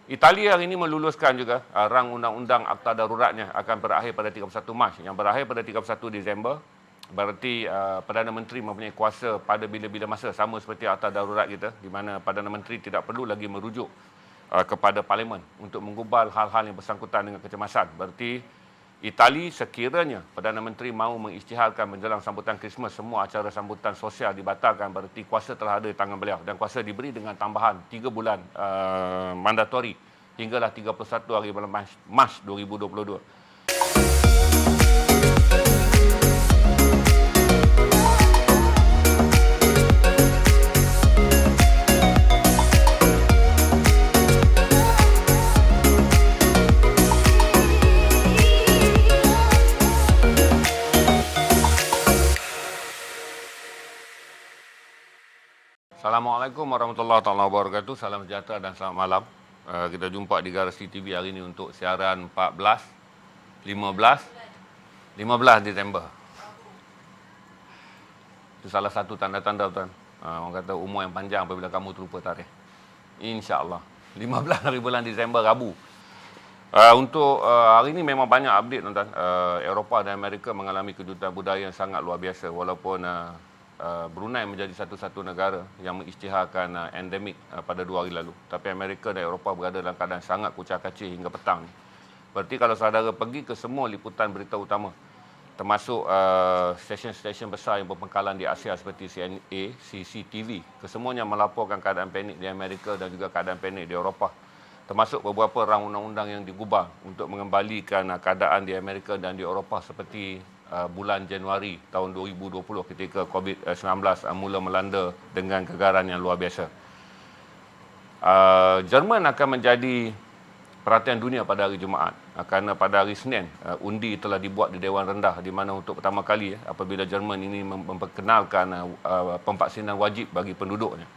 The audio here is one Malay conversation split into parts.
Itali hari ini meluluskan juga rang undang-undang akta daruratnya akan berakhir pada 31 Mac. Yang berakhir pada 31 Disember, berarti Perdana Menteri mempunyai kuasa pada bila-bila masa, sama seperti akta darurat kita, di mana Perdana Menteri tidak perlu lagi merujuk kepada Parlimen untuk menggubal hal-hal yang bersangkutan dengan kecemasan. Berarti Itali sekiranya Perdana Menteri mahu mengisytiharkan menjelang sambutan Christmas semua acara sambutan sosial dibatalkan, berarti kuasa telah ada di tangan beliau dan kuasa diberi dengan tambahan 3 bulan mandatori hinggalah 31 hari bulan Mac 2022. Assalamualaikum warahmatullahi wabarakatuh. Salam sejahtera dan selamat malam. Kita jumpa di Garasi TV hari ini untuk siaran 15 Disember. Itu salah satu tanda-tanda, tuan. Orang kata umur yang panjang apabila kamu terlupa tarikh. InsyaAllah. 15 hari bulan Disember, Rabu. Untuk hari ini memang banyak update, tuan. Eropah dan Amerika mengalami kejutan budaya yang sangat luar biasa. Walaupun Brunei menjadi satu-satu negara yang mengisytiharkan endemik pada 2 hari lalu. Tapi Amerika dan Eropah berada dalam keadaan sangat kucak-kacir hingga petang. Berarti kalau saudara pergi ke semua liputan berita utama, termasuk stesen-stesen besar yang berpangkalan di Asia seperti CNA, CCTV, kesemuanya melaporkan keadaan panik di Amerika dan juga keadaan panik di Eropah. Termasuk beberapa rang undang-undang yang digubal untuk mengembalikan keadaan di Amerika dan di Eropah seperti bulan Januari tahun 2020 ketika COVID-19 mula melanda dengan kegaran yang luar biasa. Jerman akan menjadi perhatian dunia pada hari Jumaat kerana pada hari Senin undi telah dibuat di Dewan Rendah, di mana untuk pertama kali apabila Jerman ini memperkenalkan pemvaksinan wajib bagi penduduknya,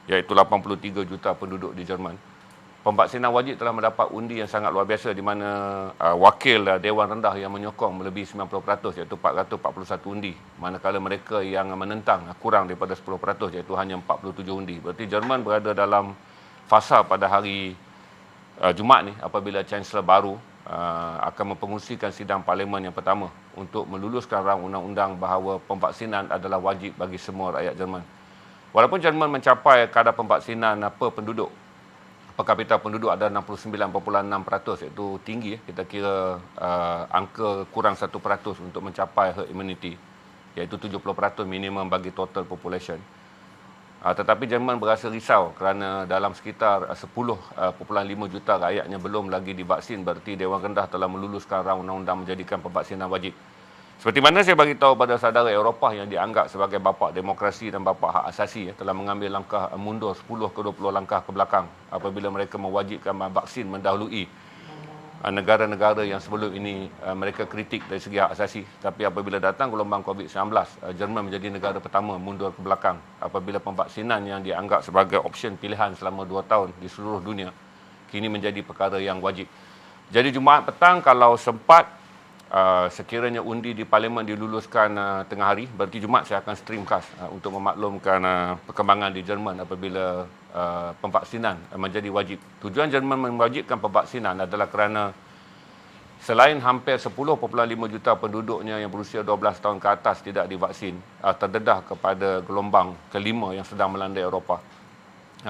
iaitu 83 juta penduduk di Jerman. Pemvaksinan wajib telah mendapat undi yang sangat luar biasa, di mana wakil Dewan Rendah yang menyokong melebihi 90%, iaitu 441 undi. Manakala mereka yang menentang kurang daripada 10%, iaitu hanya 47 undi. Berarti Jerman berada dalam fasa pada hari Jumaat ni apabila Chancellor baru akan mempengusikan sidang Parlimen yang pertama untuk meluluskan rang undang-undang bahawa pemvaksinan adalah wajib bagi semua rakyat Jerman. Walaupun Jerman mencapai kadar pemvaksinan per penduduk, per kapita penduduk ada 69.6%, iaitu tinggi. Kita kira angka kurang 1% untuk mencapai herd immunity, iaitu 70% minimum bagi total population. Tetapi Jerman berasa risau kerana dalam sekitar 10.5 juta rakyatnya belum lagi divaksin. Berarti Dewan Rendah telah meluluskan rang undang-undang menjadikan pemvaksinan wajib. Seperti mana saya bagi tahu pada saudara, Eropah yang dianggap sebagai bapa demokrasi dan bapa hak asasi telah mengambil langkah mundur 10 ke 20 langkah ke belakang apabila mereka mewajibkan vaksin mendahului negara-negara yang sebelum ini mereka kritik dari segi hak asasi. Tapi apabila datang gelombang COVID-19, Jerman menjadi negara pertama mundur ke belakang apabila pemvaksinan yang dianggap sebagai opsi pilihan selama 2 tahun di seluruh dunia kini menjadi perkara yang wajib. Jadi Jumaat petang kalau sempat, sekiranya undi di Parlimen diluluskan tengah hari, berarti Jumaat saya akan streamcast untuk memaklumkan perkembangan di Jerman apabila pemvaksinan menjadi wajib. Tujuan Jerman mewajibkan pemvaksinan adalah kerana selain hampir 10.5 juta penduduknya yang berusia 12 tahun ke atas tidak divaksin, terdedah kepada gelombang kelima yang sedang melanda Eropah.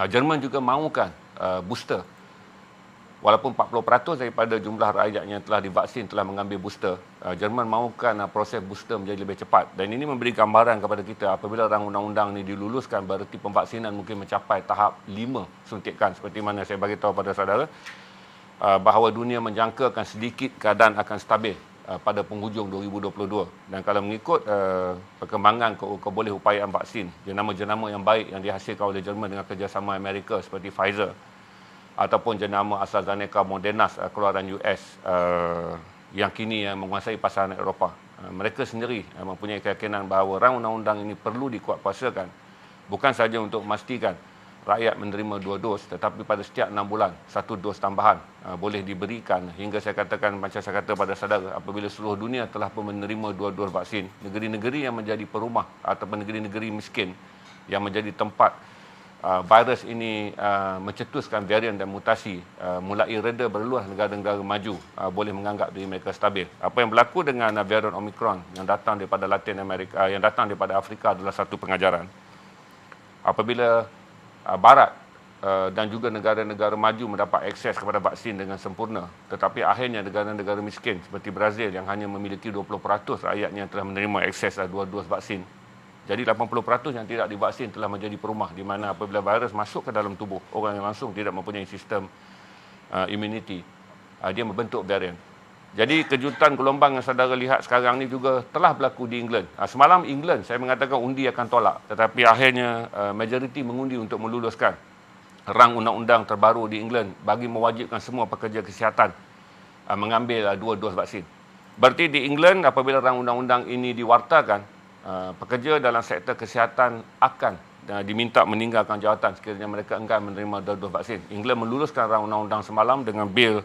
Jerman juga mahukan booster. Walaupun 40% daripada jumlah rakyatnya telah divaksin, telah mengambil booster, Jerman mahukan proses booster menjadi lebih cepat. Dan ini memberi gambaran kepada kita apabila rang undang-undang ini diluluskan, berarti pemvaksinan mungkin mencapai tahap 5 suntikan. Seperti mana saya bagi tahu pada saudara, bahawa dunia menjangkakan sedikit keadaan akan stabil pada penghujung 2022. Dan kalau mengikut perkembangan kebolehupayaan vaksin, jenama-jenama yang baik yang dihasilkan oleh Jerman dengan kerjasama Amerika seperti Pfizer, ataupun jenama AstraZeneca, Moderna keluaran US yang kini menguasai pasaran Eropah. Mereka sendiri mempunyai keyakinan bahawa rang undang-undang ini perlu dikuatkuasakan, bukan sahaja untuk memastikan rakyat menerima 2 dos, tetapi pada setiap 6 bulan 1 dos tambahan boleh diberikan. Hingga saya katakan, macam saya kata pada saudara, apabila seluruh dunia telah pun menerima 2 dos vaksin, negeri-negeri yang menjadi perumah ataupun negeri-negeri miskin yang menjadi tempat virus ini mencetuskan varian dan mutasi, mulai reda berluas negara-negara maju boleh menganggap diri mereka stabil. Apa yang berlaku dengan varian Omicron yang datang daripada Latin Amerika, yang datang daripada Afrika adalah satu pengajaran. Apabila Barat dan juga negara-negara maju mendapat akses kepada vaksin dengan sempurna, tetapi akhirnya negara-negara miskin seperti Brazil yang hanya memiliki 20% rakyatnya yang telah menerima akses 2 dos vaksin. Jadi 80% yang tidak divaksin telah menjadi perumah, di mana apabila virus masuk ke dalam tubuh orang yang langsung tidak mempunyai sistem immunity, dia membentuk varian. Jadi kejutan gelombang yang saudara lihat sekarang ni juga telah berlaku di England. Semalam England saya mengatakan undi akan tolak, tetapi akhirnya majoriti mengundi untuk meluluskan rang undang-undang terbaru di England bagi mewajibkan semua pekerja kesihatan mengambil 2 dos vaksin. Berarti di England apabila rang undang-undang ini diwartakan, pekerja dalam sektor kesihatan akan diminta meninggalkan jawatan sekiranya mereka enggan menerima 2 dos vaksin. England meluluskan rang undang-undang semalam dengan bil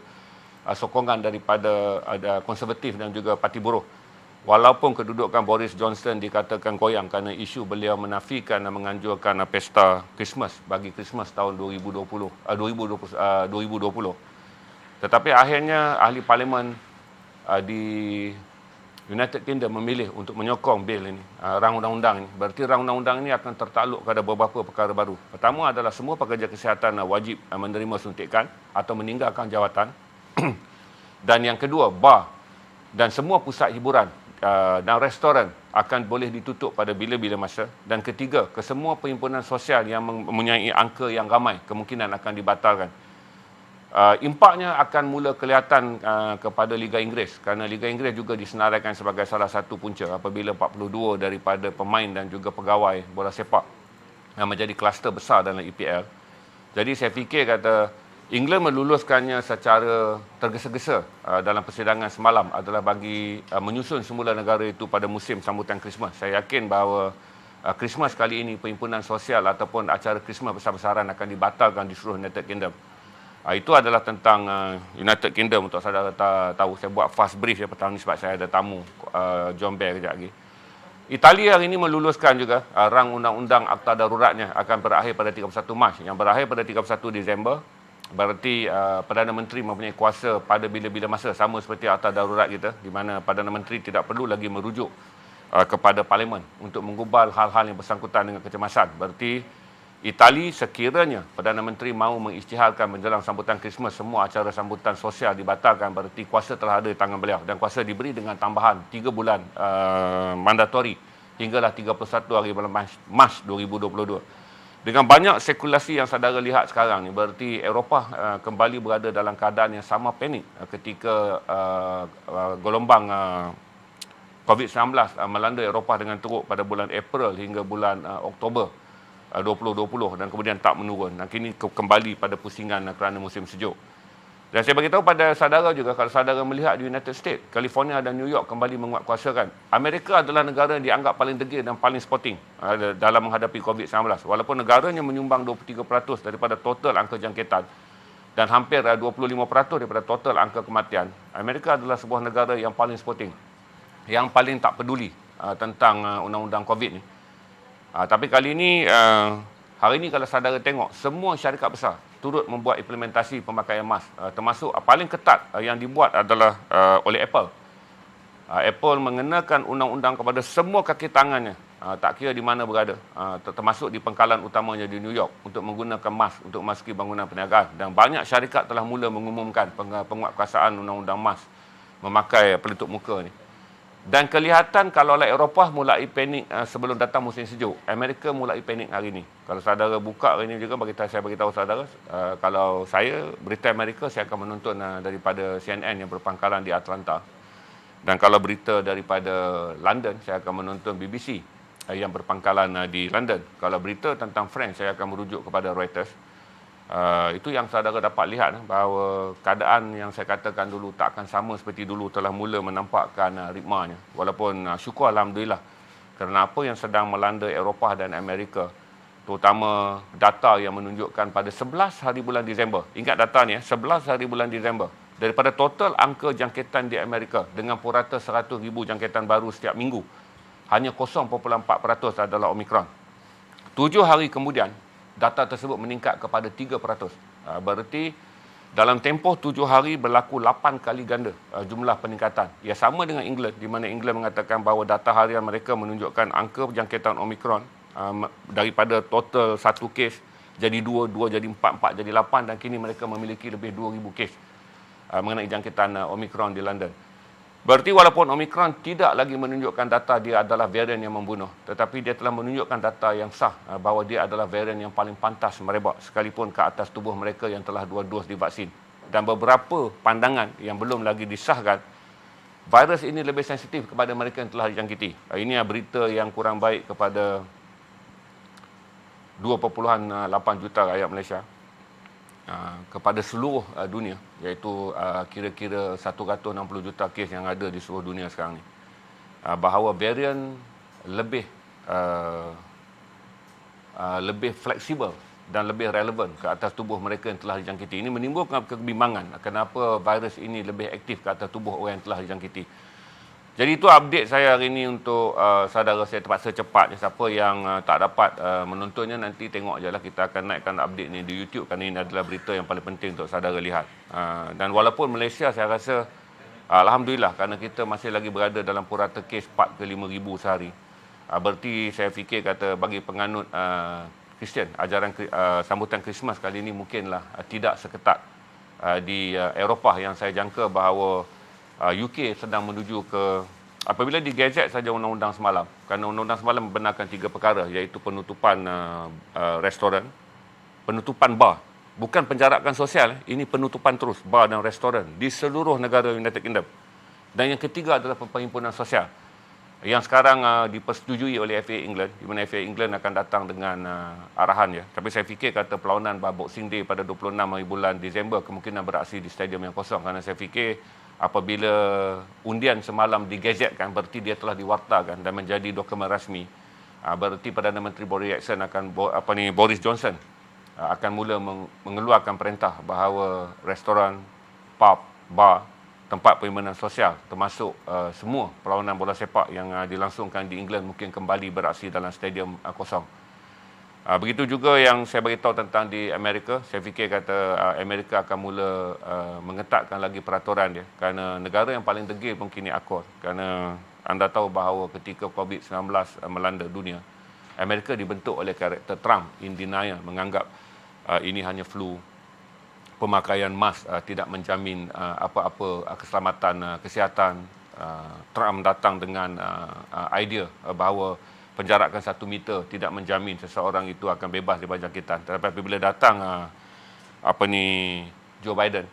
sokongan daripada konservatif dan juga parti buruh. Walaupun kedudukan Boris Johnson dikatakan goyang kerana isu beliau menafikan dan menganjurkan pesta Christmas bagi Christmas tahun 2020. Tetapi akhirnya ahli parlimen di United Kingdom memilih untuk menyokong bil ini, rang undang-undang ini. Berarti rang undang-undang ini akan tertakluk kepada beberapa perkara baru. Pertama adalah semua pekerja kesihatan wajib menerima suntikan atau meninggalkan jawatan. Dan yang kedua, bar dan semua pusat hiburan dan restoran akan boleh ditutup pada bila-bila masa. Dan ketiga, kesemua perhimpunan sosial yang mempunyai angka yang ramai kemungkinan akan dibatalkan. Impaknya akan mula kelihatan kepada Liga Inggeris, kerana Liga Inggeris juga disenaraikan sebagai salah satu punca apabila 42 daripada pemain dan juga pegawai bola sepak menjadi kluster besar dalam EPL. Jadi saya fikir kata England meluluskannya secara tergesa-gesa dalam persidangan semalam adalah bagi menyusun semula negara itu pada musim sambutan Christmas. Saya yakin bahawa Christmas kali ini perhimpunan sosial ataupun acara Christmas besar-besaran akan dibatalkan di seluruh United Kingdom. Itu adalah tentang United Kingdom. Untuk saudara tahu, saya buat fast brief ya petang ni sebab saya ada tamu John Bear kejap lagi. Italia hari ini meluluskan juga rang undang-undang akta daruratnya akan berakhir pada 31 Mac. Yang berakhir pada 31 Disember. Berarti Perdana Menteri mempunyai kuasa pada bila-bila masa, sama seperti akta darurat kita, di mana Perdana Menteri tidak perlu lagi merujuk kepada Parlimen untuk menggubal hal-hal yang bersangkutan dengan kecemasan. Berarti Itali sekiranya Perdana Menteri mahu mengisytiharkan menjelang sambutan Christmas semua acara sambutan sosial dibatalkan, berarti kuasa telah ada di tangan beliau dan kuasa diberi dengan tambahan 3 bulan mandatori hinggalah 31 hari bulan Mac 2022. Dengan banyak spekulasi yang saudara lihat sekarang ni, berarti Eropah kembali berada dalam keadaan yang sama panik ketika gelombang COVID-19 melanda Eropah dengan teruk pada bulan April hingga bulan Oktober 2020 dan kemudian tak menurun. Dan kini kembali pada pusingan kerana musim sejuk. Dan saya beritahu pada saudara juga, kalau saudara melihat di United States, California dan New York kembali menguatkuasakan. Amerika adalah negara yang dianggap paling degil dan paling sporting dalam menghadapi COVID-19. Walaupun negaranya menyumbang 23% daripada total angka jangkitan dan hampir 25% daripada total angka kematian, Amerika adalah sebuah negara yang paling sporting, yang paling tak peduli tentang undang-undang COVID ni. Tapi kali ini, hari ini kalau saudara tengok, semua syarikat besar turut membuat implementasi pemakaian mask, termasuk paling ketat yang dibuat adalah oleh Apple. Apple mengenakan undang-undang kepada semua kaki tangannya, tak kira di mana berada, termasuk di pangkalan utamanya di New York, untuk menggunakan mask untuk memasuki bangunan perniagaan. Dan banyak syarikat telah mula mengumumkan penguatkuasaan undang-undang mask memakai pelitup muka ni. Dan kelihatan kalaulah Eropah mulai panik sebelum datang musim sejuk, Amerika mulai panik hari ini. Kalau saudara buka hari ini juga, saya beritahu saudara, kalau saya berita Amerika, saya akan menonton daripada CNN yang berpangkalan di Atlanta. Dan kalau berita daripada London, saya akan menonton BBC yang berpangkalan di London. Kalau berita tentang France, saya akan merujuk kepada Reuters. Itu yang saudara dapat lihat, bahawa keadaan yang saya katakan dulu tak akan sama seperti dulu telah mula menampakkan ritmanya. Walaupun syukur Alhamdulillah, kerana apa yang sedang melanda Eropah dan Amerika, terutama data yang menunjukkan pada 11 hari bulan Disember, ingat data ni 11 hari bulan Disember, daripada total angka jangkitan di Amerika dengan purata 100,000 jangkitan baru setiap minggu, hanya 0.4% adalah Omicron. 7 hari kemudian, data tersebut meningkat kepada 3%. Berarti dalam tempoh 7 hari berlaku 8 kali ganda jumlah peningkatan. Ya, sama dengan England, di mana England mengatakan bahawa data harian mereka menunjukkan angka penjangkitan Omicron daripada total 1 kes jadi 2, 2 jadi 4, 4 jadi 8, dan kini mereka memiliki lebih 2,000 kes mengenai jangkitan Omicron di London. Berarti walaupun Omicron tidak lagi menunjukkan data dia adalah varian yang membunuh, tetapi dia telah menunjukkan data yang sah bahawa dia adalah varian yang paling pantas merebak sekalipun ke atas tubuh mereka yang telah 2 dos divaksin. Dan beberapa pandangan yang belum lagi disahkan, virus ini lebih sensitif kepada mereka yang telah dijangkiti. Ini berita yang kurang baik kepada 2.8 juta rakyat Malaysia, kepada seluruh dunia, iaitu kira-kira 160 juta kes yang ada di seluruh dunia sekarang ni, bahawa varian lebih fleksibel dan lebih relevan ke atas tubuh mereka yang telah dijangkiti. Ini menimbulkan kebimbangan kenapa virus ini lebih aktif ke atas tubuh orang yang telah dijangkiti. Jadi itu update saya hari ini untuk saudara. Saya terpaksa cepat. Siapa yang tak dapat menontonnya, nanti tengok je lah. Kita akan naikkan update ni di YouTube kerana ini adalah berita yang paling penting untuk saudara lihat. Dan walaupun Malaysia, saya rasa alhamdulillah, kerana kita masih lagi berada dalam purata kes 4 ke 5 ribu sehari. Berarti saya fikir kata bagi penganut Kristian, ajaran sambutan Christmas kali ini mungkinlah tidak seketat di Eropah yang saya jangka bahawa UK sedang menuju ke, apabila digazet saja undang-undang semalam, kerana undang-undang semalam membenarkan 3 perkara, iaitu penutupan restoran, penutupan bar, bukan penjarakan sosial, ini penutupan terus bar dan restoran di seluruh negara United Kingdom. Dan yang ketiga adalah perhimpunan sosial yang sekarang dipersetujui oleh FA England, di mana FA England akan datang dengan arahan ya. Tapi saya fikir kata perlawanan Boxing Day pada 26 hari bulan Disember kemungkinan beraksi di stadium yang kosong, kerana saya fikir apabila undian semalam digazetkan, berarti dia telah diwartakan dan menjadi dokumen rasmi. Berarti Perdana Menteri Boris Johnson akan mula mengeluarkan perintah bahawa restoran, pub, bar, tempat perkhidmatan sosial, termasuk semua perlawanan bola sepak yang dilangsungkan di England mungkin kembali beraksi dalam stadium kosong. Begitu juga yang saya beritahu tentang di Amerika. Saya fikir kata Amerika akan mula mengetatkan lagi peraturan dia, kerana negara yang paling degil mungkin ni Akor, kerana anda tahu bahawa ketika COVID-19 melanda dunia, Amerika dibentuk oleh karakter Trump in denial, menganggap ini hanya flu, pemakaian mask tidak menjamin apa-apa keselamatan kesihatan. Trump datang dengan idea bahawa penjarakan 1 meter tidak menjamin seseorang itu akan bebas daripada jangkitan. Tetapi apabila datang Joe Biden,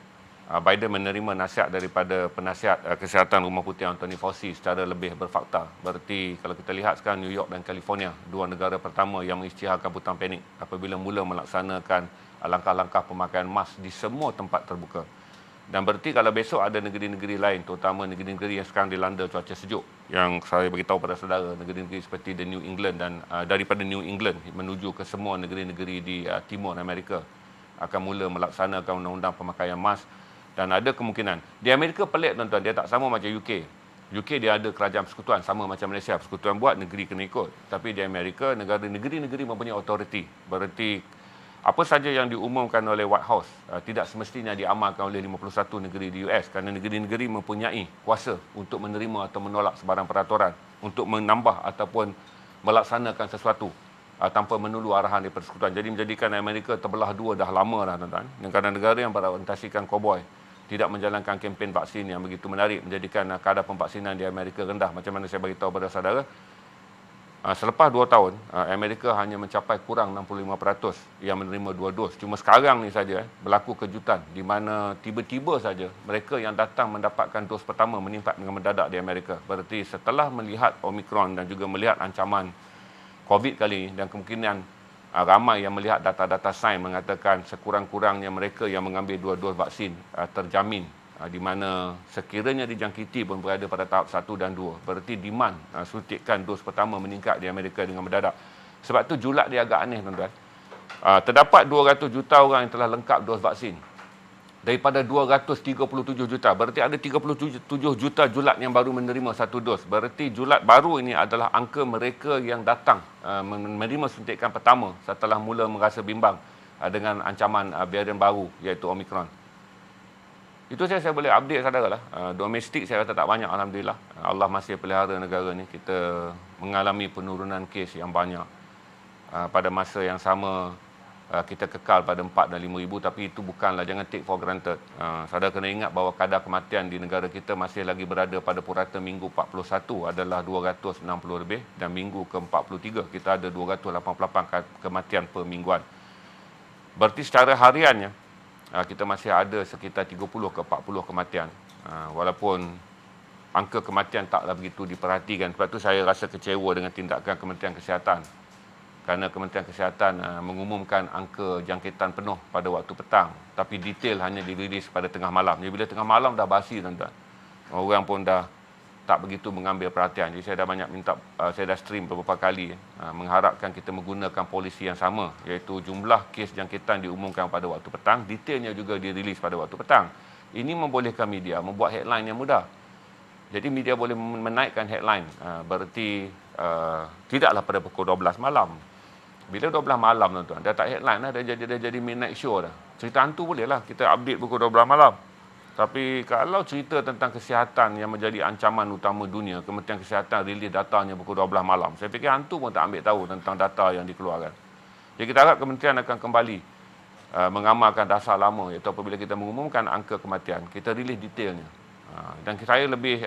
Biden menerima nasihat daripada penasihat kesihatan Rumah Putih Anthony Fauci secara lebih berfakta. Berarti kalau kita lihat sekarang New York dan California, 2 negara pertama yang mengisytiharkan petang panik apabila mula melaksanakan langkah-langkah pemakaian mask di semua tempat terbuka. Dan berarti kalau besok ada negeri-negeri lain, terutama negeri-negeri yang sekarang dilanda cuaca sejuk, yang saya beritahu pada saudara, negeri-negeri seperti the New England dan daripada New England menuju ke semua negeri-negeri di timur Amerika akan mula melaksanakan undang-undang pemakaian mask. Dan ada kemungkinan, di Amerika pelik tuan-tuan, dia tak sama macam UK. UK dia ada kerajaan persekutuan, sama macam Malaysia, persekutuan buat, negeri kena ikut. Tapi di Amerika, negeri-negeri mempunyai autoriti. Berarti apa saja yang diumumkan oleh White House tidak semestinya diamalkan oleh 51 negeri di US, kerana negeri-negeri mempunyai kuasa untuk menerima atau menolak sebarang peraturan, untuk menambah ataupun melaksanakan sesuatu tanpa menulu arahan daripada persekutuan. Jadi menjadikan Amerika terbelah dua dah lama dah, tuan-tuan. Negara-negara yang berorientasikan cowboy tidak menjalankan kempen vaksin yang begitu menarik, menjadikan kadar pemvaksinan di Amerika rendah. Macam mana saya beritahu pada saudara, selepas 2 tahun, Amerika hanya mencapai kurang 65% yang menerima 2 dos. Cuma sekarang ni saja berlaku kejutan di mana tiba-tiba saja mereka yang datang mendapatkan dos pertama meningkat dengan mendadak di Amerika. Berarti setelah melihat Omicron dan juga melihat ancaman COVID kali ini, dan kemungkinan ramai yang melihat data-data sains mengatakan sekurang-kurangnya mereka yang mengambil 2 dos vaksin terjamin, di mana sekiranya dijangkiti pun berada pada tahap 1 dan 2. Berarti demand suntikan dos pertama meningkat di Amerika dengan mendadak. Sebab tu julat dia agak aneh, tuan-tuan. Terdapat 200 juta orang yang telah lengkap dos vaksin. daripada 237 juta. Berarti ada 37 juta julat yang baru menerima satu dos. Berarti julat baru ini adalah angka mereka yang datang menerima suntikan pertama setelah mula merasa bimbang dengan ancaman varian baru iaitu Omicron. Itu saya boleh update saudara lah. Domestik saya rasa tak banyak, alhamdulillah. Allah masih pelihara negara ni. Kita mengalami penurunan kes yang banyak. Pada masa yang sama kita kekal pada 4 dan 5 ribu, tapi itu bukanlah, jangan take for granted. Saudara kena ingat bahawa kadar kematian di negara kita masih lagi berada pada purata minggu 41 adalah 260 lebih, dan minggu ke-43 kita ada 288 kematian per mingguan. Berarti secara hariannya kita masih ada sekitar 30 ke 40 kematian. Walaupun angka kematian taklah begitu diperhatikan. Sebab tu saya rasa kecewa dengan tindakan Kementerian Kesihatan. Kerana Kementerian Kesihatan mengumumkan angka jangkitan penuh pada waktu petang, tapi detail hanya dirilis pada tengah malam. Jadi bila tengah malam dah basi, tuan-tuan. Orang pun dah tak begitu mengambil perhatian. Jadi saya dah banyak minta, saya dah stream beberapa kali, mengharapkan kita menggunakan polisi yang sama, iaitu jumlah kes jangkitan diumumkan pada waktu petang, detailnya juga dirilis pada waktu petang. Ini membolehkan media membuat headline yang mudah. Jadi media boleh menaikkan headline, berarti tidaklah pada pukul 12 malam. Bila 12 malam, tuan-tuan, dah tak headline dah, dah jadi midnight show dah. Cerita hantu bolehlah kita update pukul 12 malam. Tapi kalau cerita tentang kesihatan yang menjadi ancaman utama dunia, Kementerian Kesihatan rilis datanya pukul 12 malam. Saya fikir hantu pun tak ambil tahu tentang data yang dikeluarkan. Jadi kita harap kementerian akan kembali mengamalkan dasar lama, iaitu apabila kita mengumumkan angka kematian, kita rilis detailnya. Dan saya lebih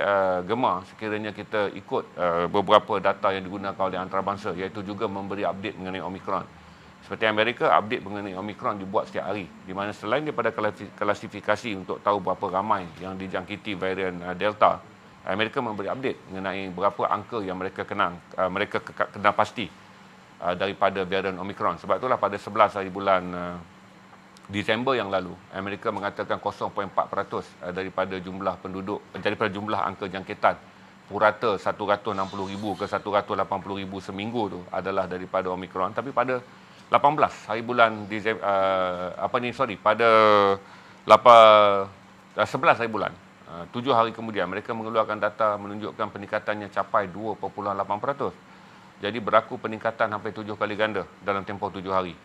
gemar sekiranya kita ikut beberapa data yang digunakan oleh antarabangsa, iaitu juga memberi update mengenai Omicron. Seperti Amerika, update mengenai Omicron dibuat setiap hari, di mana selain daripada klasifikasi untuk tahu berapa ramai yang dijangkiti varian Delta, Amerika memberi update mengenai berapa angka yang mereka kenal pasti daripada varian Omicron. Sebab itulah pada 11 hari bulan Disember yang lalu, Amerika mengatakan 0.4% daripada jumlah penduduk, daripada jumlah angka jangkitan purata 160,000 ke 180,000 seminggu tu adalah daripada Omicron. Tapi pada 18 hari bulan Disember, pada 11 hari bulan, 7 hari kemudian, mereka mengeluarkan data menunjukkan peningkatannya capai 2.8%. Jadi berlaku peningkatan hampir 7 kali ganda dalam tempoh 7 hari.